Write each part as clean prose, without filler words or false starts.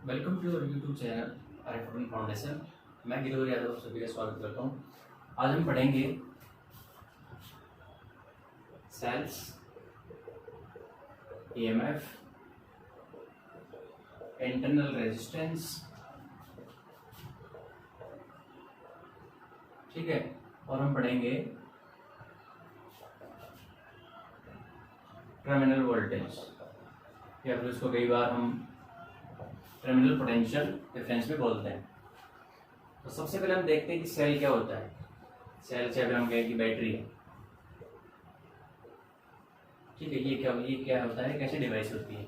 Welcome to your YouTube channel Arif foundation. मैं गिरोर यादव सभी का स्वागत करता हूँ। आज हम पढ़ेंगे सेल्स, ईएमएफ, इंटरनल रेजिस्टेंस, ठीक है। और हम पढ़ेंगे टर्मिनल वोल्टेज, या फिर उसको कई बार हम टर्मिनल पोटेंशियल डिफरेंस भी बोलते हैं। तो सबसे पहले हम देखते हैं कि सेल क्या होता है। सेल से अगर हम कहें कि बैटरी है, ठीक है, ये क्या होता है, कैसे डिवाइस होती है।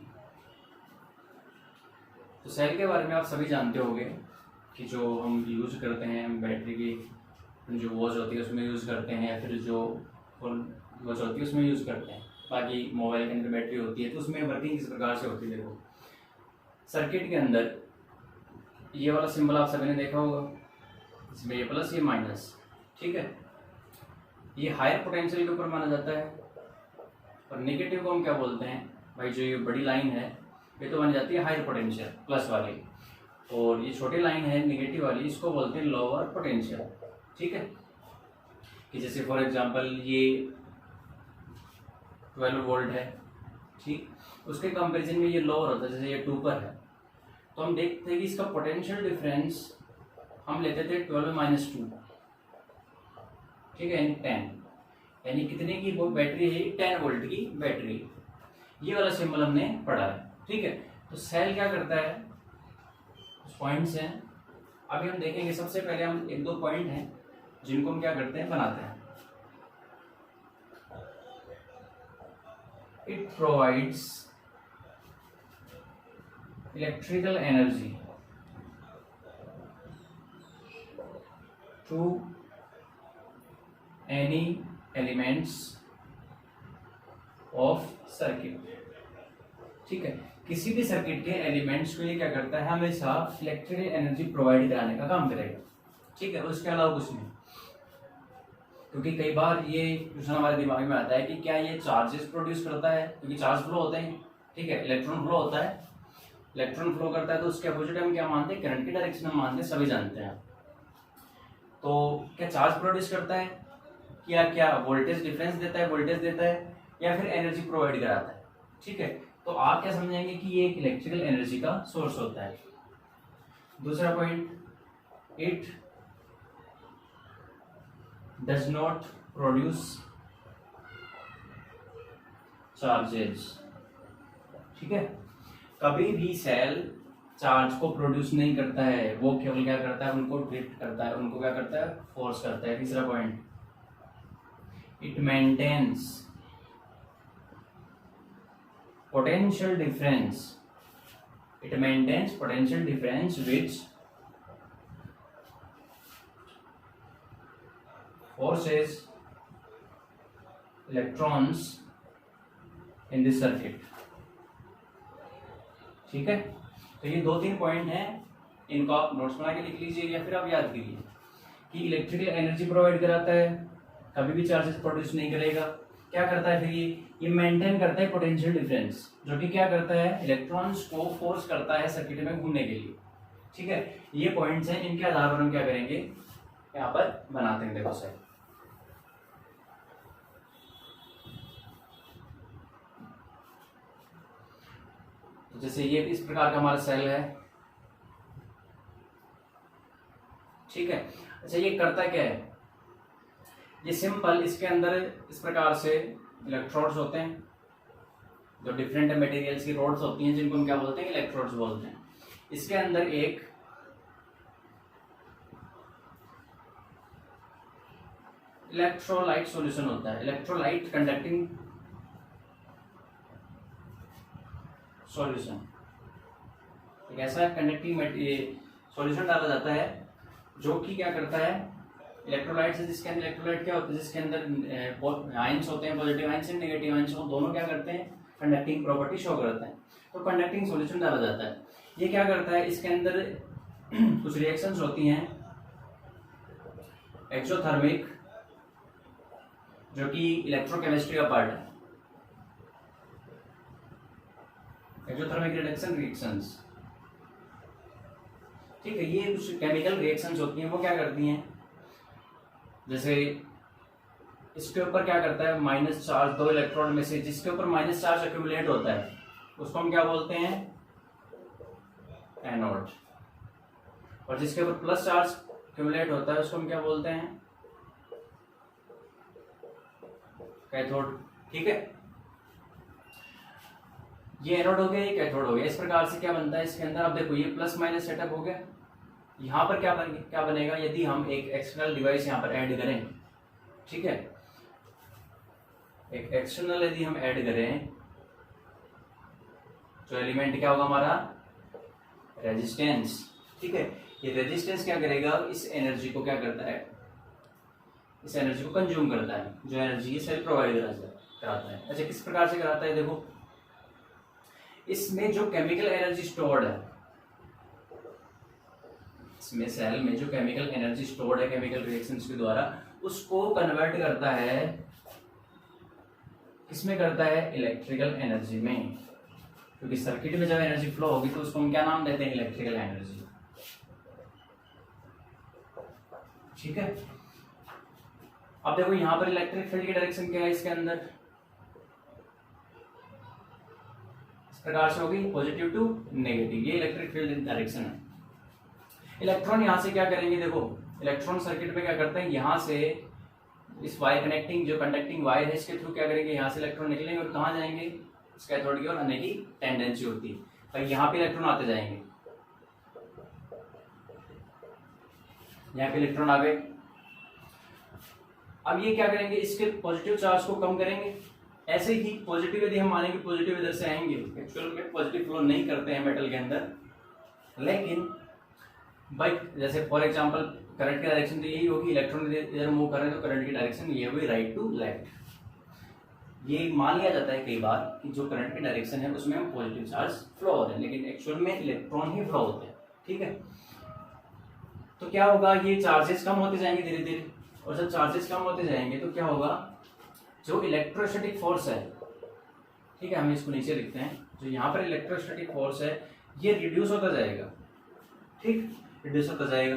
तो सेल के बारे में आप सभी जानते होंगे कि जो हम यूज़ करते हैं, हम बैटरी की जो वॉच होती है उसमें यूज़ करते हैं, या फिर जो वॉच होती है उसमें यूज़ करते हैं। बाकी मोबाइल के अंदर बैटरी होती है, तो उसमें वर्किंग किस प्रकार से होती है। देखो, सर्किट के अंदर ये वाला सिंबल आप सभी ने देखा होगा, इसमें ये प्लस ये माइनस, ठीक है। ये हायर पोटेंशियल के ऊपर माना जाता है, और नेगेटिव को हम क्या बोलते हैं भाई, जो ये बड़ी लाइन है ये तो मानी जाती है हायर पोटेंशियल प्लस वाली, और ये छोटी लाइन है नेगेटिव वाली, इसको बोलते हैं लोअर पोटेंशियल, ठीक है। कि जैसे फॉर एग्जांपल ये 12 वोल्ट है, ठीक, उसके कंपैरिजन में ये लोअर होता है, जैसे ये 2 पर है। तो हम देखते हैं कि इसका पोटेंशियल डिफरेंस हम लेते थे 12 - 2, ठीक है, यानी 10, यानी कितने की वो बैटरी है, 10 वोल्ट की बैटरी। ये वाला सिंबल हमने पढ़ा है, ठीक है। तो सेल क्या करता है, कुछ पॉइंट्स हैं, अभी हम देखेंगे। सबसे पहले हम 1-2 पॉइंट हैं जिनको हम क्या करते हैं, बनाते हैं। It provides electrical energy to any elements of circuit, ठीक है। किसी भी सर्किट के एलिमेंट्स को ये क्या करता है, हमेशा इलेक्ट्रिकल एनर्जी प्रोवाइड कराने का काम करेगा, ठीक है, उसके अलावा कुछ नहीं। क्योंकि कई बार ये क्वेश्चन हमारे दिमाग में आता है कि क्या ये चार्जेस प्रोड्यूस करता है, क्योंकि चार्ज फ्लो होते हैं, ठीक है, इलेक्ट्रॉन फ्लो होता है, इलेक्ट्रॉन फ्लो करता है, तो उसके अपोजिट हम क्या मानते हैं, करंट की डायरेक्शन हम मानते हैं, सभी जानते हैं। तो क्या चार्ज प्रोड्यूस करता है, क्या वोल्टेज डिफरेंस देता है, वोल्टेज देता है, या फिर एनर्जी प्रोवाइड कराता है, ठीक है। तो आप क्या समझेंगे कि ये एक इलेक्ट्रिकल एनर्जी का सोर्स होता है। दूसरा point, it does not produce charges, ठीक है। कभी भी सेल चार्ज को प्रोड्यूस नहीं करता है, वो केवल क्या करता है, उनको ड्रिफ्ट करता है, उनको क्या करता है, फोर्स करता है। तीसरा point, it maintains potential difference, it maintains potential difference which forces electrons in this circuit, ठीक है। तो ये 2-3 पॉइंट हैं, इनको आप नोट्स बना के लिख लीजिए, या फिर आप याद कीजिए कि इलेक्ट्रिकल एनर्जी प्रोवाइड कराता है, कभी भी चार्जेस प्रोड्यूस नहीं करेगा। क्या करता है फिर ये मेंटेन करता है पोटेंशियल डिफरेंस, जो कि क्या करता है, इलेक्ट्रॉन्स को फोर्स करता है सर्किट में घूमने के लिए, ठीक है। ये पॉइंट्स हैं, इनके आधार पर हम क्या करेंगे, यहाँ पर बनाते हैं। देखो सर, तो जैसे ये इस प्रकार का हमारा सेल है, ठीक है। अच्छा, ये करता क्या है, ये सिंपल, इसके अंदर इस प्रकार से इलेक्ट्रोड्स होते हैं, जो डिफरेंट मटेरियल्स की रोड्स होती हैं, जिनको हम क्या बोलते हैं, इलेक्ट्रोड्स बोलते हैं। इसके अंदर एक इलेक्ट्रोलाइट सॉल्यूशन होता है, इलेक्ट्रोलाइट कंडक्टिंग सॉल्यूशन, एक ऐसा कंडक्टिंग सॉल्यूशन डाला जाता है जो कि क्या करता है, इलेक्ट्रोलाइट से, जिसके अंदर इलेक्ट्रोलाइट क्या होता है, जिसके अंदर आयंस होते हैं, positive ions and negative ions, वो दोनों क्या करते हैं, कंडक्टिंग प्रॉपर्टी शो करते हैं। तो कंडक्टिंग सॉल्यूशन डाला जाता है। ये क्या करता है, इसके अंदर कुछ रिएक्शंस होती हैं, एक्सोथर्मिक, जो कि इलेक्ट्रोकेमिस्ट्री का पार्ट है, एक्सोथर्मिक रिडक्शन रिएक्शंस, ठीक है, ये कुछ केमिकल रिएक्शंस होती हैं, वो क्या करती हैं, जैसे इसके ऊपर क्या करता है, माइनस चार्ज, दो इलेक्ट्रॉन में से जिसके ऊपर माइनस चार्ज एक्यूमुलेट होता है उसको हम क्या बोलते हैं, एनोड, और जिसके ऊपर प्लस चार्ज एक्यूमुलेट होता है उसको हम क्या बोलते हैं, कैथोड। ठीक है, ये एनोड हो गया, ये कैथोड हो गया। इस प्रकार से क्या बनता है इसके अंदर, आप देखो ये प्लस माइनस सेटअप हो गया। यहाँ पर क्या बनेगा, यदि हम एक एक्सटर्नल डिवाइस यहाँ पर ऐड करें, ठीक है, एक एक्सटर्नल यदि हम ऐड करें तो एलिमेंट क्या होगा हमारा, रेजिस्टेंस। ठीक है, ये रेजिस्टेंस क्या करेगा, इस एनर्जी को क्या करता है, इस एनर्जी को कंज्यूम करता है, जो एनर्जी सेल प्रोवाइड कराता है। अच्छा, किस प्रकार से कराता है, देखो इसमें जो केमिकल एनर्जी स्टोर्ड है, इसमें सेल में जो केमिकल एनर्जी स्टोर्ड है केमिकल रिएक्शंस के द्वारा, उसको कन्वर्ट करता है, किसमें करता है, इलेक्ट्रिकल एनर्जी में। क्योंकि सर्किट में जब एनर्जी फ्लो होगी तो उसको हम क्या नाम देते हैं, इलेक्ट्रिकल एनर्जी। ठीक है, अब देखो यहां पर इलेक्ट्रिक फील्ड की डायरेक्शन क्या है इसके अंदर, इस प्रकार से होगी, पॉजिटिव टू नेगेटिव, ये इलेक्ट्रिक फील्ड डायरेक्शन है। इलेक्ट्रॉन यहां से क्या करेंगे, देखो इलेक्ट्रॉन सर्किट में क्या करते हैं, यहां से इस वायर कनेक्टिंग जो कंडक्टिंग वायर है इसके थ्रू क्या करेंगे, यहाँ से इलेक्ट्रॉन निकलेंगे और कहाँ जाएंगे, इस कैथोड की ओर आने की टेंडेंसी होती है, और यहाँ पे इलेक्ट्रॉन आते जाएंगे, यहाँ पे इलेक्ट्रॉन आ गए। अब ये क्या करेंगे, इसके पॉजिटिव चार्ज को कम करेंगे। ऐसे ही पॉजिटिव यदि हम मानेंगे पॉजिटिव इधर से आएंगे, एक्चुअल में पॉजिटिव फ्लो नहीं करते हैं मेटल के अंदर, लेकिन भाई जैसे फॉर एग्जांपल करंट की डायरेक्शन तो यही होगी, इलेक्ट्रॉन इधर मूव कर रहे हैं तो करंट की डायरेक्शन ये होगी राइट टू लेफ्ट। ये मान लिया जाता है कई बार कि जो करंट की डायरेक्शन है उसमें हम पॉजिटिव चार्ज फ्लो होते हैं, लेकिन एक्चुअल में इलेक्ट्रॉन ही फ्लो होते हैं। ठीक है, तो क्या होगा, ये चार्जेस कम होते जाएंगे धीरे धीरे, और जब चार्जेस कम होते जाएंगे तो क्या होगा, जो इलेक्ट्रोस्टैटिक फोर्स है, ठीक है, हम इसको नीचे लिखते हैं, जो यहाँ पर इलेक्ट्रोस्टैटिक फोर्स है ये रिड्यूस होता जाएगा। ठीक, रिड्यूस होता जाएगा,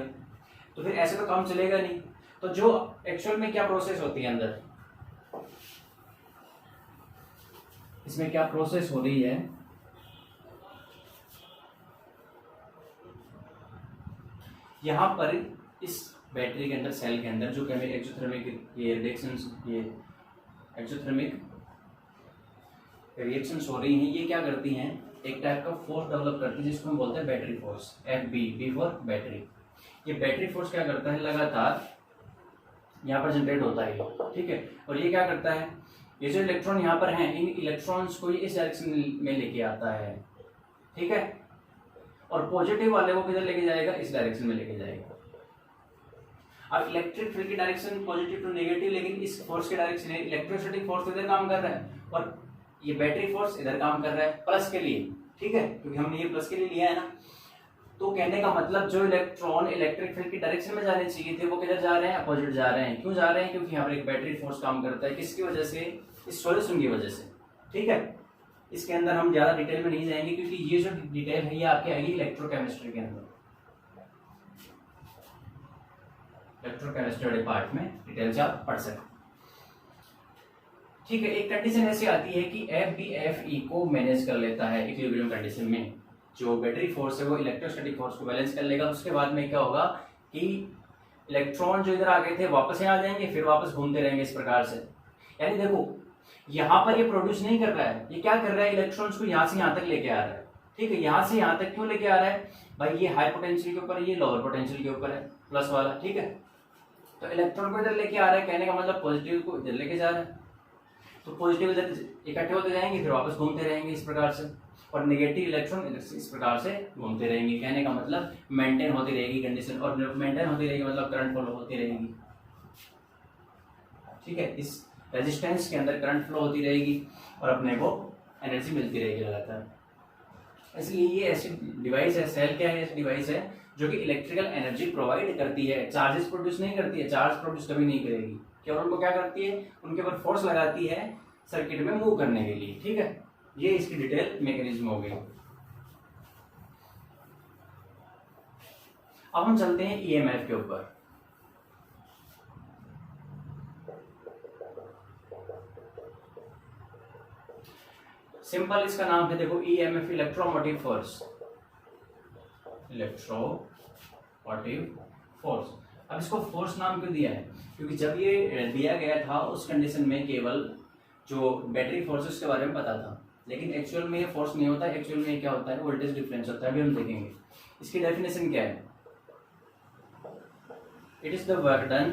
तो फिर ऐसे तो काम चलेगा नहीं। तो जो एक्चुअल में क्या प्रोसेस होती है अंदर, इसमें क्या प्रोसेस हो रही है, यहां पर इस बैटरी के अंदर, सेल के अंदर जो एक्सोथर्मिक ये रिएक्शंस, ये एक्सोथर्मिक रिएक्शंस हो रही हैं, ये क्या करती हैं, एक टाइप का फोर्स डेवलप करती है जिसको हम बोलते हैं battery force, FB, B for battery. ये बैटरी फोर्स क्या करता है, लगातार यहाँ पर जनरेट होता है, ठीक है, और ये क्या करता है, ये जो इलेक्ट्रॉन यहाँ पर हैं, इन इलेक्ट्रॉन्स को ये इस डायरेक्शन में लेके आता है। ठीक है, और पॉजिटिव वाले को किधर लेके जाएगा, इस डायरेक्शन में लेके जाएगा। अब इलेक्ट्रिक फील्ड की डायरेक्शन पॉजिटिव टू नेगेटिव, लेकिन इस फोर्स की डायरेक्शन है, इलेक्ट्रोस्टैटिक फोर्स इधर काम कर रहा है और ये बैटरी फोर्स इधर काम कर रहा है प्लस के लिए। ठीक है, क्योंकि हमने ये प्लस के लिए लिया है ना, तो कहने का मतलब जो इलेक्ट्रॉन इलेक्ट्रिक फील्ड की डायरेक्शन में जाने चाहिए थे वो किधर जा रहे हैं, अपोजिट जा रहे हैं। क्यों जा रहे हैं, क्योंकि यहाँ पर एक बैटरी फोर्स काम करता है, किसकी वजह से, इस सॉल्यूशन की वजह से। ठीक है, इसके अंदर हम ज्यादा डिटेल में नहीं जाएंगे क्योंकि ये जो डिटेल है ये आपके आएगी इलेक्ट्रोकेमिस्ट्री के अंदर, इलेक्ट्रोकेमिस्ट्री वाले पार्ट में डिटेल से आप पढ़ सकते। ठीक है, एक कंडीशन ऐसी आती है कि FBFE को मैनेज कर लेता है इक्विलिब्रियम कंडीशन में, जो बैटरी फोर्स है वो इलेक्ट्रोस्टैटिक फोर्स को बैलेंस कर लेगा। उसके बाद में क्या होगा कि इलेक्ट्रॉन जो इधर आ गए थे वापस यहाँ आ जाएंगे, फिर वापस घूमते रहेंगे इस प्रकार से। यानी देखो यहाँ पर ये प्रोड्यूस नहीं कर रहा है, ये क्या कर रहा है, इलेक्ट्रॉन्स को यहाँ से यहाँ तक लेके आ रहा है। ठीक है, यहाँ से यहाँ तक क्यों लेके आ रहा है भाई, ये हाई पोटेंशियल के ऊपर है, ये लोअर पोटेंशियल के ऊपर है, प्लस वाला। ठीक है, तो इलेक्ट्रॉन को इधर लेके आ रहा है, कहने का मतलब पॉजिटिव को इधर लेके जा रहा है, तो पॉजिटिव इधर इकट्ठे होते जाएंगे फिर वापस घूमते रहेंगे इस प्रकार से, और नेगेटिव इलेक्ट्रॉन इस प्रकार से घूमते रहेंगे। कहने का मतलब मेंटेन होती रहेगी कंडीशन, और मेंटेन होती रहेगी मतलब करंट फ्लो होती रहेगी। ठीक है, इस रेजिस्टेंस के अंदर करंट फ्लो होती रहेगी और अपने को एनर्जी मिलती रहेगी लगातार। इसलिए ये ऐसी डिवाइस है, सेल क्या है, ऐसी डिवाइस है जो कि इलेक्ट्रिकल एनर्जी प्रोवाइड करती है, चार्जेस प्रोड्यूस नहीं करती है, चार्ज प्रोड्यूस कभी नहीं करेगी, केवल उनको क्या करती है, उनके ऊपर फोर्स लगाती है सर्किट में मूव करने के लिए। ठीक है, ये इसकी डिटेल मैकेनिज्म हो गई। अब हम चलते हैं ईएमएफ के ऊपर। सिंपल इसका नाम है देखो EMF, electromotive force, electromotive force. अब इसको फोर्स नाम क्यों दिया है? क्योंकि जब ये दिया गया था उस कंडीशन में केवल जो बैटरी फोर्स उसके बारे में पता था, लेकिन एक्चुअल में ये फोर्स नहीं होता। एक्चुअल में क्या होता है? वोल्टेज डिफरेंस होता है। अभी हम देखेंगे इसकी डेफिनेशन क्या है। It is the work done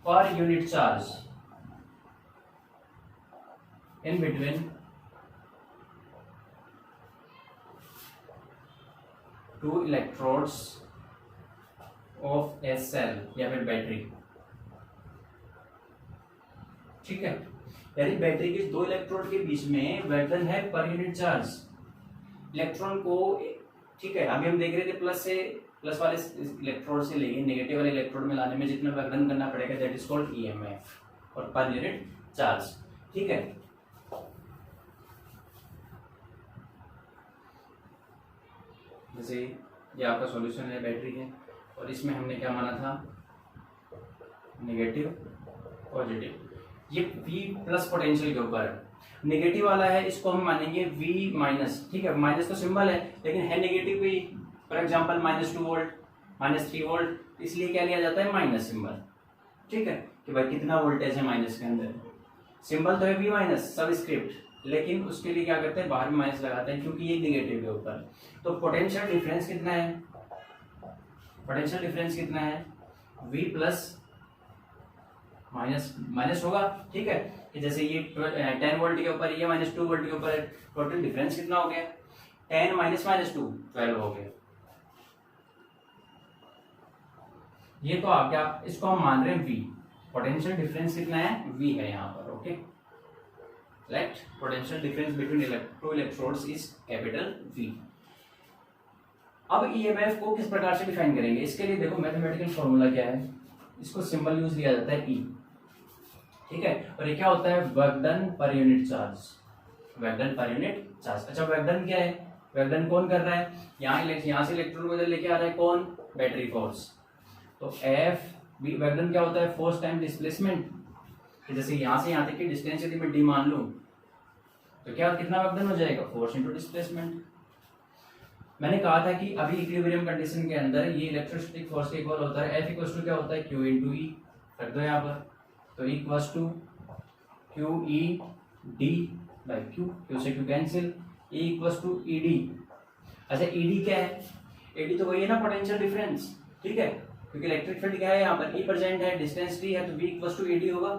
per unit charge in between two electrodes of a cell या फिर बैटरी। ठीक है, यानी बैटरी के दो इलेक्ट्रोड के बीच में वर्क डन है पर यूनिट चार्ज। इलेक्ट्रॉन को, ठीक है, अभी हम देख रहे थे प्लस वाले इलेक्ट्रोड से लेके नेगेटिव वाले इलेक्ट्रोड में लाने में जितना वर्क डन करना पड़ेगा दैट इज कॉल्ड ईएमएफ और पर यूनिट चार्ज। ठीक है, जैसे ये आपका सॉल्यूशन है, बैटरी है, और इसमें हमने क्या माना था? Negative positive. ये V प्लस पोटेंशियल के ऊपर है। नेगेटिव वाला है, इसको हम मानेंगे V माइनस। ठीक है, माइनस तो सिंबल है लेकिन है नेगेटिव भी। फॉर एग्जांपल -2 वोल्ट, -3 वोल्ट, इसलिए क्या लिया जाता है? Minus symbol. ठीक है, कि भाई कितना वोल्टेज है माइनस के अंदर। सिंबल तो है V माइनस सबस्क्रिप्ट, लेकिन उसके लिए क्या करते हैं? बाहर में माइनस लगाते हैं क्योंकि ये नेगेटिव के ऊपर। तो पोटेंशियल डिफरेंस कितना है? पोटेंशियल डिफरेंस कितना है? V प्लस माइनस होगा। ठीक है, कि जैसे ये 10 वोल्ट के ऊपर, ये -2 वोल्ट के ऊपर, टोटल डिफरेंस कितना हो गया? 10 माइनस -2 12 हो गया। ये तो आ गया, इसको हम मान रहे हैं V। पोटेंशियल डिफरेंस कितना है? V है यहाँ पर। Okay, let potential difference between two electrodes is capital V। अब EMF को किस प्रकार से डिफाइन करेंगे? इसके लिए देखो मैथमेटिकल फॉर्मूला क्या है, इसको सिंबल यूज लिया जाता है E। ठीक है, और ये क्या होता है? Work done per unit charge. Work done per unit charge. अच्छा, वर्क डन क्या है? वर्क डन कौन कर रहा है? यहाँ से इलेक्ट्रॉन को लेके आ रहा है कौन? Battery force. तो F भी वर्क डन क्या होता है? Force time displacement. जैसे यहाँ से यहाँ तक की डिस्टेंस यदि मैं D मान लूं तो क्या कितना वर्क डन हो जाएगा? Force into displacement. मैंने कहा था कि अभी इक्विलिब्रियम कंडीशन के अंदर ये इलेक्ट्रोस्टैटिक फोर्स के इक्वल होता है। F इक्वल्स टू क्या होता है? Q into E। रख दो यहाँ पर, तो E equals to QE D by Q। Q से Q cancel, E equals to ED। अच्छा, ED क्या है? ED तो वही है ना, पोटेंशियल डिफरेंस। ठीक है, क्योंकि इलेक्ट्रिक फील्ड क्या है यहाँ पर? E प्रेजेंट है, डिस्टेंस D है, तो V इक्वल्स टू ED होगा।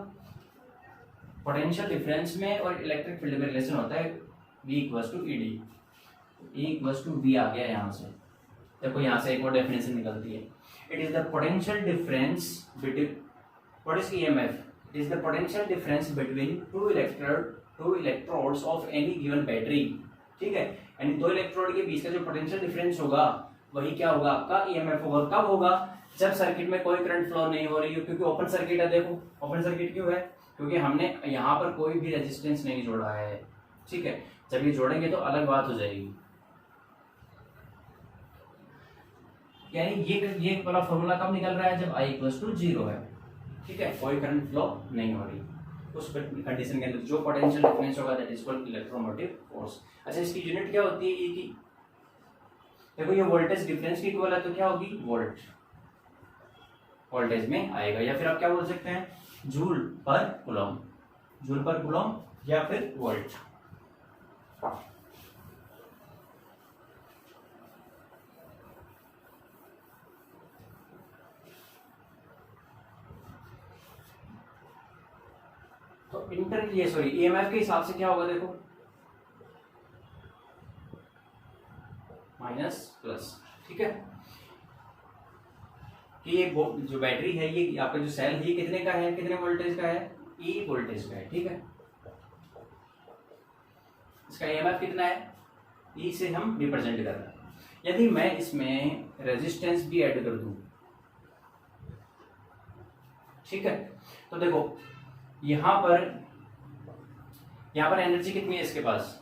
पोटेंशियल डिफरेंस में और इलेक्ट्रिक फील्ड में रिलेशन होता है V equals to ED। E equals to V आ गया यहाँ से। देखो यहाँ से एक और डेफिनेशन निकलती है। It is the potential difference between, what is EMF? It is the potential difference between two electrodes of any given battery. ठीक है, यानी दो इलेक्ट्रोड के बीच का जो पोटेंशियल डिफरेंस होगा वही क्या होगा? आपका EMF होगा। कब होगा? जब सर्किट में कोई करंट फ्लो नहीं हो रही हो, क्योंकि ओपन सर्किट है। देखो ओपन सर्किट क्यों है? क्योंकि हमने यहाँ पर कोई भी रेजिस्टेंस नहीं जोड़ा है। ठीक है, जब ये जोड़ेंगे तो अलग बात हो जाएगी। यानी ये वाला फॉर्मूला कब निकल रहा है? जब I इक्वल्स टू 0 है। ठीक है, कोई करंट फ्लो नहीं हो रही, उस कंडीशन के अंदर जो पोटेंशियल डिफरेंस होगा that is called electromotive force. अच्छा, इसकी यूनिट क्या होती है? E की, देखो ये वोल्टेज डिफरेंस की इक्वल है तो क्या होगी? वोल्ट। वोल्टेज में आएगा, या फिर आप क्या बोल सकते हैं? जूल पर कूलम। जूल पर कूलम या फिर वोल्ट। तो EMF के हिसाब से क्या होगा? देखो माइनस प्लस। ठीक है, कि ये जो बैटरी है, ये आपका जो सेल है, ये कितने का है? कितने वोल्टेज का है? E वोल्टेज का है। ठीक है, इसका EMF कितना है? E से हम रिप्रेजेंट कर रहे हैं। यदि मैं इसमें रेजिस्टेंस भी ऐड कर दूं, ठीक है, तो देखो यहां पर एनर्जी कितनी है इसके पास?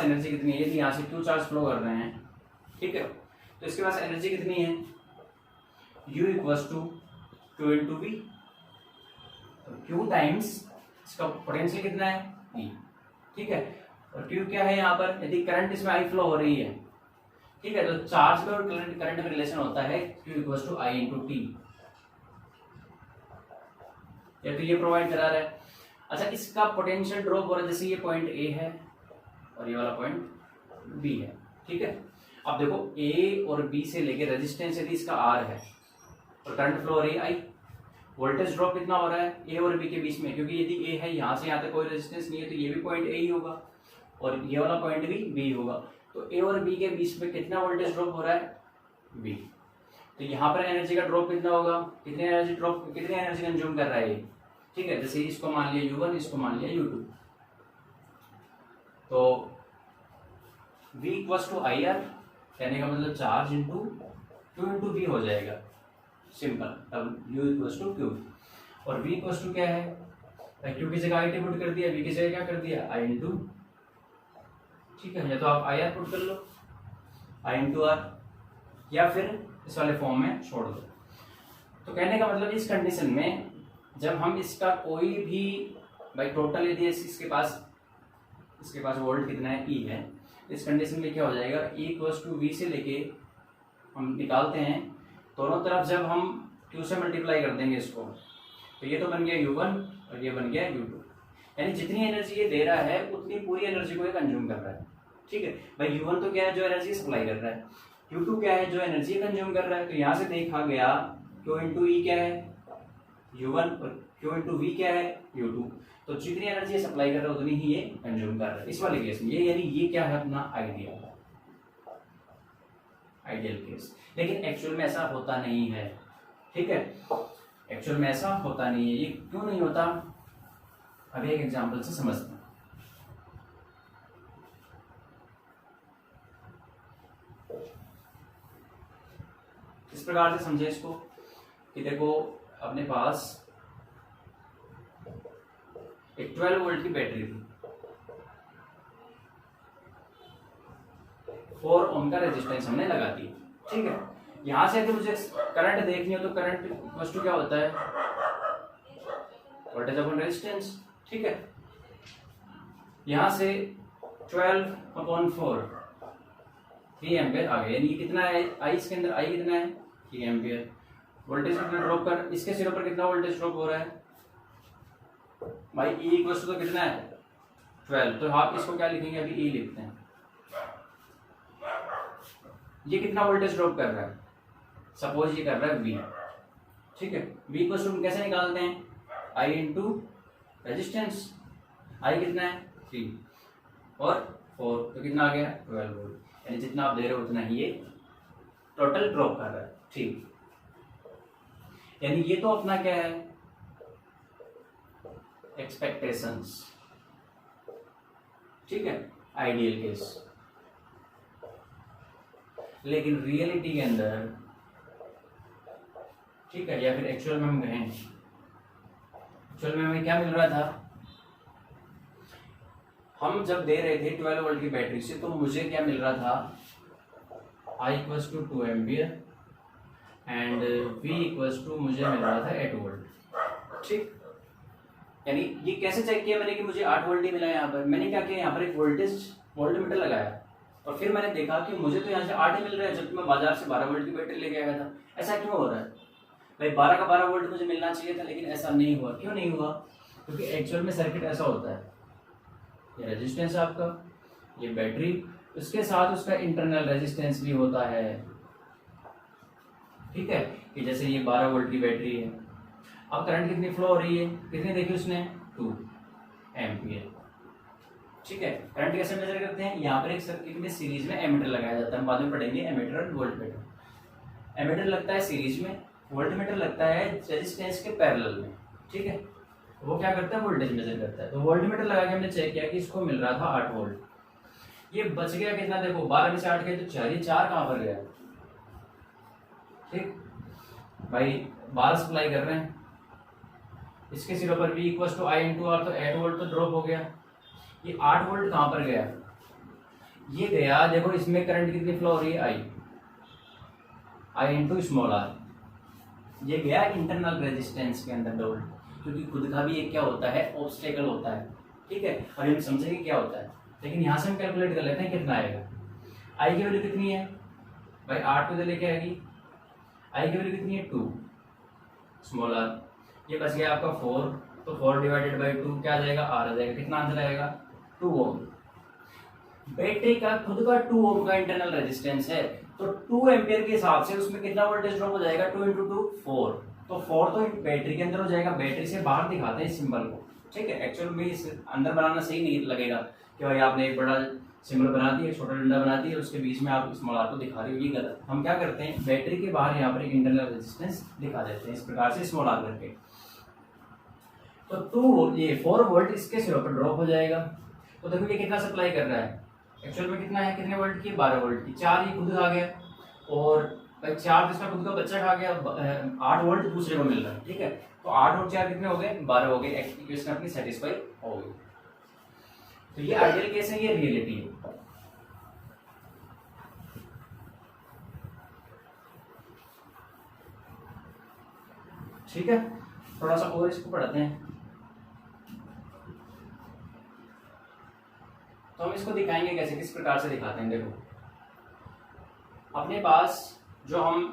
एनर्जी कितनी है? यदि यहां से Q चार्ज फ्लो कर रहे हैं ठीक है। तो इसके पास एनर्जी कितनी है, U equals to Q into V, Q times इसका पोटेंशियल कितना है E, ठीक है। और Q क्या है यहाँ पर, यदि करंट इसमें I फ्लो हो रही है, ठीक है, तो चार्ज में और करंट में रिलेशन होता है Q equals to I into T, या तो ये प्रोवाइड करा रहा है। अच्छा, इसका पोटेंशियल ड्रॉप हो रहा है, जैसे ये पॉइंट A है और ये वाला पॉइंट B है, ठीक है। अब देखो A और B से लेके रेजिस्टेंस यदि इसका R है और करंट फ्लो हो रही है I, वोल्टेज ड्रॉप कितना हो रहा है A और B के बीच में, क्योंकि यदि A है यहाँ से यहाँ तक कोई रेजिस्टेंस नहीं है तो ये भी पॉइंट A ही होगा और ये वाला पॉइंट भी B होगा, तो A और B के बीच में कितना वोल्टेज ड्रॉप हो रहा है B, तो यहाँ पर एनर्जी का ड्रॉप कितना होगा, कितनी एनर्जी कंज्यूम कर रहा है ये, ठीक है। जैसे इसको मान लिया U1, इसको मान लिया U2, तो V equals to I R, कहने का मतलब charge into Q into V हो जाएगा, सिंपल। अब U इक्वल्स टू Q और V इक्वल्स टू क्या है, Q की जगह I पुट कर दिया, V की जगह क्या कर दिया I इंटू, ठीक है, या तो आप आई आर पुट कर लो I इंटू आर, या फिर इस वाले फॉर्म में छोड़ दो। तो कहने का मतलब इस कंडीशन में जब हम इसका कोई भी भाई टोटल यदि इसके पास वोल्ट कितना है E है, इस कंडीशन में क्या हो जाएगा E इक्वल्स टू वी से लेके हम निकालते हैं दोनों तरफ, जब हम Q से मल्टीप्लाई कर देंगे इसको, तो ये तो बन गया U1 और ये बन गया U2, यानी जितनी एनर्जी ये दे रहा है उतनी पूरी एनर्जी को ये कंज्यूम कर रहा है, ठीक है भाई। U1 तो क्या है, जो एनर्जी सप्लाई कर रहा है, Q2 क्या है, जो एनर्जी कंज्यूम कर रहा है। तो यहाँ से देखा गया Q इंटू E क्या है U1 और Q इंटू V क्या है U2, तो जितनी एनर्जी सप्लाई कर रहा है उतनी ही ये कंज्यूम कर रहा है इस वाले केस में। ये यानी ये क्या है अपना आइडियल केस, लेकिन एक्चुअल में ऐसा होता नहीं है, ठीक है, एक्चुअल में ऐसा होता नहीं है। ये क्यों नहीं होता, अभी एक एग्जांपल से समझते हैं। इस प्रकार से समझे इसको कि देखो अपने पास एक 12 वोल्ट की बैटरी थी, 4 ओम का रेजिस्टेंस हमने लगा दिया, ठीक है। यहां से अगर मुझे करंट देखनी हो तो करंट वस्तु क्या होता है, वोल्टेज अपॉन रेजिस्टेंस, ठीक है। यहां से 12/4 3 एम्पियर आ गया, यानी कितना है आई, इसके अंदर आई कितना है 3 एम्पियर। वोल्टेज कितना ड्रॉप कर, इसके सिरों पर कितना वोल्टेज ड्रॉप हो रहा है भाई, E इक्वल तो कितना है 12, तो आप इसको क्या लिखेंगे, अभी E लिखते हैं। ये कितना वोल्टेज ड्रॉप कर रहा है, सपोज ये कर रहा है V, ठीक है। V इक्वल टू कैसे निकालते हैं, I इंटू रेजिस्टेंस, I कितना है 3 और 4, तो कितना आ गया 12 वोल्ट, यानी जितना आप दे रहे हो उतना ही ये टोटल ड्रॉप कर रहा है, ठीक। यानी ये तो अपना क्या है एक्सपेक्टेशंस, ठीक है, आइडियल केस। लेकिन रियलिटी के अंदर, ठीक है, या फिर एक्चुअल में हम कहें, एक्चुअल में हमें क्या मिल रहा था, हम जब दे रहे थे 12 वोल्ट की बैटरी से, तो मुझे क्या मिल रहा था I equals to 2 ampere and V equals to मुझे मिल रहा था 8 वोल्ट, ठीक। यानी ये कैसे चेक किया मैंने कि मुझे 8 वोल्ट ही मिला है। यहाँ पर मैंने क्या किया, यहाँ पर एक वोल्टमीटर लगाया और फिर मैंने देखा कि मुझे तो यहाँ से 8 ही मिल रहा है, जबकि मैं बाजार से 12 वोल्ट की बैटरी लेके आया था। ऐसा क्यों हो रहा है भाई, 12 का 12 वोल्ट मुझे मिलना चाहिए था, लेकिन ऐसा नहीं हुआ। क्यों नहीं हुआ, क्योंकि एक्चुअल में सर्किट ऐसा होता है, ये रेजिस्टेंस है आपका, ये बैटरी, उसके साथ उसका इंटरनल रेजिस्टेंस भी होता है, ठीक है। कि जैसे ये 12 वोल्ट की बैटरी है, अब करंट कितनी फ्लो हो रही है, कितनी देखी उसने 2 एम्पियर, ठीक है। करंट कैसे मेजर करते हैं, यहाँ पर एक सर्किट में सीरीज में एमीटर लगाया जाता है, हम बाद में पढ़ेंगे एमीटर और वोल्टमीटर। एमीटर लगता है सीरीज में, वोल्टमीटर लगता है रेजिस्टेंस के पैरेलल में, ठीक है। वो क्या करता है, वोल्टेज मेजर करता है। तो वोल्टमीटर लगा के हमने चेक किया कि इसको मिल रहा था 8 वोल्ट, ये बच गया कितना, देखो 12 में से 8 गए तो 4 कहाँ पर गया, ठीक भाई। 12 सप्लाई कर रहे हैं, इसके सिरों पर V equal to I into R, तो 8 वोल्ट तो ड्रॉप हो गया। ये 8 वोल्ट कहाँ पर गया, ये गया, देखो इसमें करंट कितनी फ्लो हो रही है, आई इंटू स्मॉल आर, ये गया इंटरनल रेजिस्टेंस के अंदर डोल्ड, क्योंकि खुद का भी एक क्या होता है, ऑब्स्टेकल होता है, ठीक है। और हम समझेंगे क्या होता है, लेकिन यहाँ से हम कैलकुलेट कर लेते हैं कितना आएगा। आई की वैल्यू कितनी है भाई, 8 को लेके आएगी, आई की वैल्यू कितनी है 2 स्मॉल आर, ये बच गया आपका 4, तो 4 डिवाइडेड बाई 2 क्या आ जाएगा, आर आ जाएगा, कितना आंसर आएगा 2 ओम। बैटरी का खुद का 2 ओम का इंटरनल रेजिस्टेंस है, तो 2 एम्पियर के हिसाब से उसमें कितना वोल्टेज ड्रॉप हो जाएगा, 2 इंटू 2 4, तो 4 तो बैटरी के अंदर हो जाएगा, बैटरी से बाहर दिखाते हैं इस सिंबल को, ठीक है। एक्चुअल में इस अंदर बनाना सही नहीं लगेगा कि भाई आपने एक बड़ा सिंबल बना दिया, एक छोटा डंडा बना दिया, उसके बीच में आप स्मॉल आर को दिखा रहे हो, ये गलत। हम क्या करते हैं, बैटरी के बाहर यहाँ पर एक इंटरनल रेजिस्टेंस दिखा देते हैं इस प्रकार से स्मॉल आर करके। तो 4 वोल्ट इसके सिरों पर ड्रॉप हो जाएगा, तो देखो ये कितना सप्लाई कर रहा है, एक्चुअल में कितना है, कितने वोल्ट की, 12 वोल्ट की, 4 ये खुद खा गया, और भाई 4 इसका खुद का बच्चा खा गया, 8 वोल्ट दूसरे को मिल रहा है, ठीक है। तो 8 और 4 कितने हो गए, 12 हो गए, इक्वेशन अपनी सेटिस्फाई हो गई। तो ये आइडियल केस है, ये रियलिटी है। ठीक है, थोड़ा सा और इसको पढ़ते हैं। तो हम इसको दिखाएंगे कैसे, किस प्रकार से दिखाते हैं। देखो अपने पास जो हम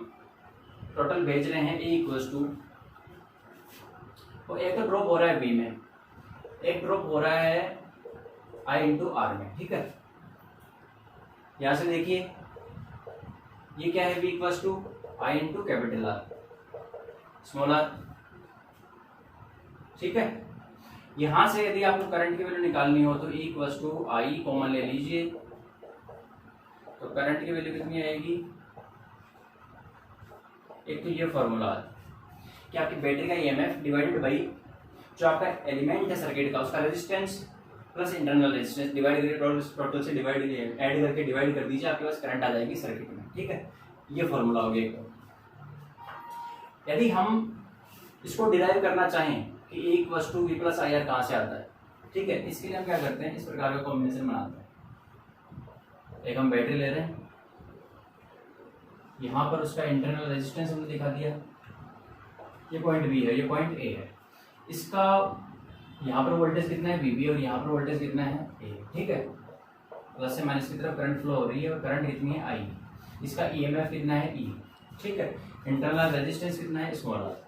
टोटल भेज रहे हैं, ए इक्वल्स टू, तो एक तो ड्रॉप हो रहा है बी में, एक ड्रॉप हो रहा है आई इंटू आर में, ठीक है। यहां से देखिए ये क्या है, B equals to I into capital R small R, ठीक है। यहां से यदि आपको करंट की वैल्यू निकालनी हो तो E equals to I common ले लीजिए, तो करंट की वैल्यू कितनी आएगी, एक तो ये फॉर्मूला कि आपकी बैटरी का ईएमएफ डिवाइडेड बाई जो आपका एलिमेंट है सर्किट का, उसका resistance plus internal resistance divide करके टोटल से डिवाइड ऐड करके डिवाइड कर दीजिए, आपके पास करंट आ जाएगी सर्किट में, ठीक है। ये फॉर्मूला हो गया एक। यदि हम इसको डिराइव करना चाहें कि E equals to V plus I R कहाँ से आता है, ठीक है, इसके लिए हम क्या करते हैं, इस प्रकार का कॉम्बिनेशन बनाते हैं। एक हम बैटरी ले रहे हैं, यहाँ पर उसका इंटरनल रेजिस्टेंस हमने दिखा दिया, ये पॉइंट बी है, ये पॉइंट ए है, इसका यहाँ पर वोल्टेज कितना है वीबी और यहाँ पर वोल्टेज कितना है ए, ठीक है। प्लस से माइनस की तरफ करंट फ्लो हो रही है और करंट कितनी है आई, इसका ईएमएफ कितना है ई, ठीक है। इंटरनल रेजिस्टेंस कितना है स्मॉल आर,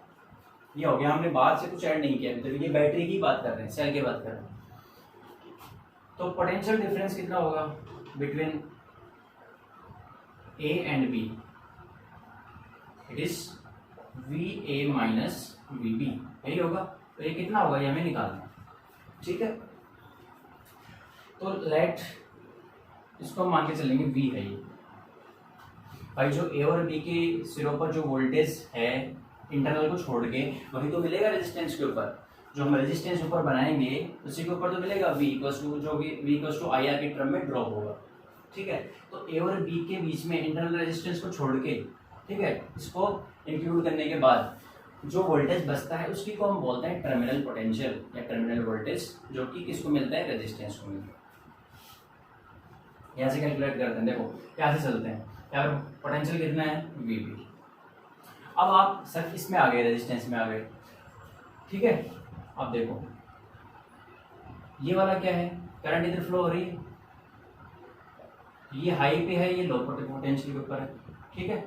ये हो गया। हमने बाहर से कुछ ऐड नहीं किया, तो ये बैटरी की बात कर रहे हैं, सेल की बात कर रहे हैं। तो पोटेंशियल डिफरेंस कितना होगा between A and B, it is V A minus V B, यही होगा। तो ये कितना होगा, ये हमें निकालना है, ठीक है। तो लेट इसको हम मान के चलेंगे वी है ये भाई, जो ए और बी के सिरों पर जो वोल्टेज है इंटरनल को छोड़ के, वही तो मिलेगा रेजिस्टेंस के ऊपर, जो हम रेजिस्टेंस ऊपर बनाएंगे उसी के ऊपर तो मिलेगा वी इक्वल्स टू, जो V equals to I R के टर्म में ड्रॉप होगा, ठीक है। तो ए और बी के बीच में इंटरनल रेजिस्टेंस को छोड़ के, ठीक है, इसको इंक्लूड करने के बाद जो वोल्टेज बचता है उसकी को हम बोलते हैं टर्मिनल पोटेंशियल या टर्मिनल वोल्टेज, जो कि किसको मिलता है, रेजिस्टेंस को मिलता है। यहाँ से कैलकुलेट करते हैं, देखो यहाँ से चलते हैं, यहाँ पर पोटेंशियल कितना है वी बी। अब आप सर इसमें आ गए, रेजिस्टेंस में आ गए, ठीक है। अब देखो ये वाला क्या है, करंट इधर फ्लो हो रही है, ये हाई पे है, ये लो पोटेंशियल के ऊपर है, ठीक है।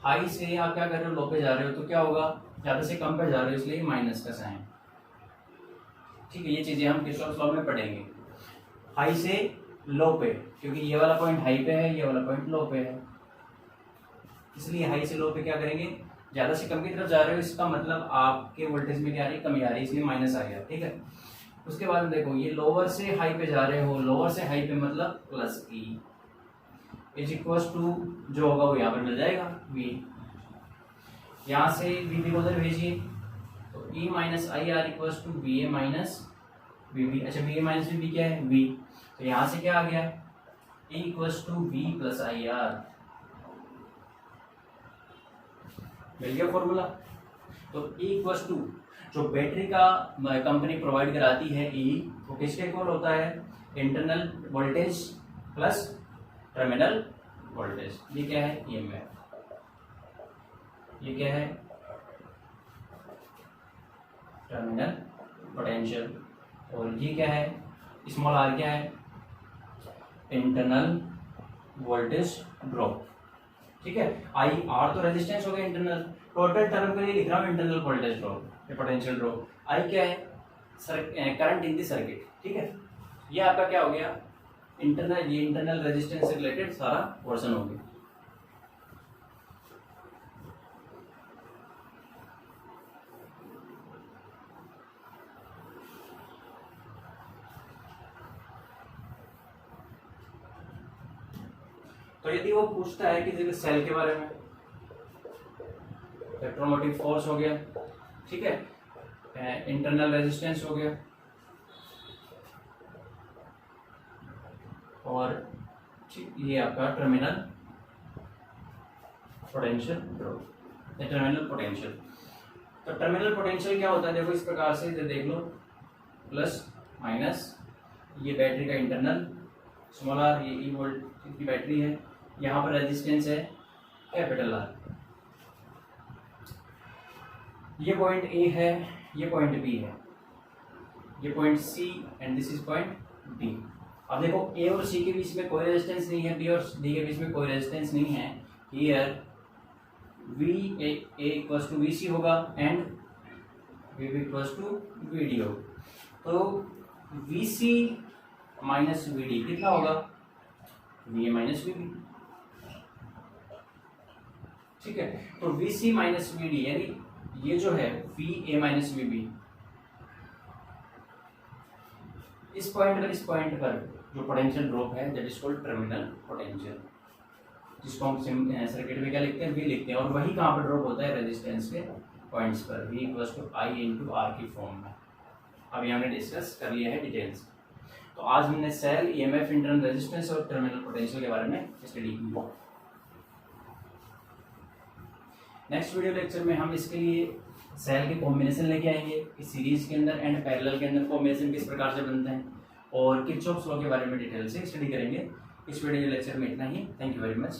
हाई से आप क्या कर रहे हो, लो पे जा रहे हो, तो क्या होगा, ज़्यादा से कम पे जा रहे हो, इसलिए माइनस का साइन, ठीक है। ये चीज़ें हम किरचॉफ लॉ में पढ़ेंगे, हाई से लो पे, क्योंकि ये वाला पॉइंट हाई पे है, ये वाला पॉइंट लो पे है, इसलिए हाई से लो पे क्या करेंगे, ज़्यादा से कम की तरफ जा रहे हो, इसका मतलब आपके वोल्टेज में क्या आ रही है, कमी आ रही है, इसलिए माइनस आ गया, ठीक है। उसके बाद देखो ये लोअर से हाई पे जा रहे हो, लोअर से हाई पे मतलब plus E is equals to जो होगा वो यहाँ पर मिल जाएगा वी, यहाँ से वी बी को उधर भेजिए, तो E minus I R equals to V A minus V B. अच्छा V A minus V B क्या है वी, तो यहाँ से क्या आ गया, E equals to V plus I R, मिल गया फॉर्मूला। तो E इक्वल्स टू जो बैटरी का कंपनी प्रोवाइड कराती है E, वो किसके इक्वल होता है, internal voltage plus terminal voltage. ये क्या है? ईएमएफ। ये क्या है? Terminal potential. और ये क्या है? स्मॉल आर क्या है? Internal voltage drop. ठीक है, आई आर तो रेजिस्टेंस हो गया इंटरनल, टोटल टर्म के लिए लिख रहा हूँ internal voltage drop, potential drop. I क्या है? Current in the circuit. ठीक है, ये आपका क्या हो गया? इंटरनल, ये इंटरनल रेजिस्टेंस से रिलेटेड सारा पोर्शन हो गया। तो यदि वो पूछता है किसी सेल के बारे में, इलेक्ट्रोमोटिव फोर्स हो गया, ठीक है, इंटरनल रेजिस्टेंस हो गया, और ठीक ये आपका terminal potential drop, terminal potential. तो टर्मिनल पोटेंशियल क्या होता है? देखो इस प्रकार से इधर देख लो, प्लस माइनस, ये बैटरी का इंटरनल स्मॉल आर, ये ई वोल्ट की बैटरी है, यहाँ पर रेजिस्टेंस है कैपिटल आर। ये पॉइंट ए है, ये पॉइंट बी है, ये point C and this is point D. अब देखो ए और सी के बीच में कोई रेजिस्टेंस नहीं है, बी और डी के बीच में कोई रेजिस्टेंस नहीं है। Here V A equals to V C होगा and V B equals to V D होगा। तो V C minus V D कितना होगा? V A minus V B. ठीक है, तो V C minus V D यानी ये जो है V A minus V B, इस पॉइंट पर, इस पॉइंट पर जो पोटेंशियल ड्रॉप है that is called terminal potential, जिसको हम सर्किट में क्या लिखते हैं? वी लिखते हैं। और वही कहाँ पर ड्रॉप होता है? रेजिस्टेंस के पॉइंट्स पर, V equals to I into R की फॉर्म में। अभी हमने डिस्कस कर लिया है डिटेल्स। तो आज हमने सेल, ईएमएफ, इंटरनल रेजिस्टेंस और टर्मिनल पोटेंशियल के बारे में स्टडी की। नेक्स्ट वीडियो लेक्चर में हम इसके लिए सेल के कॉम्बिनेशन लेके आएंगे, इस सीरीज के अंदर एंड पैरेलल के अंदर कॉम्बिनेशन किस प्रकार से बनते हैं, और किरचॉफ्स लॉ के बारे में डिटेल से स्टडी करेंगे। इस वीडियो लेक्चर में इतना ही। Thank you very much.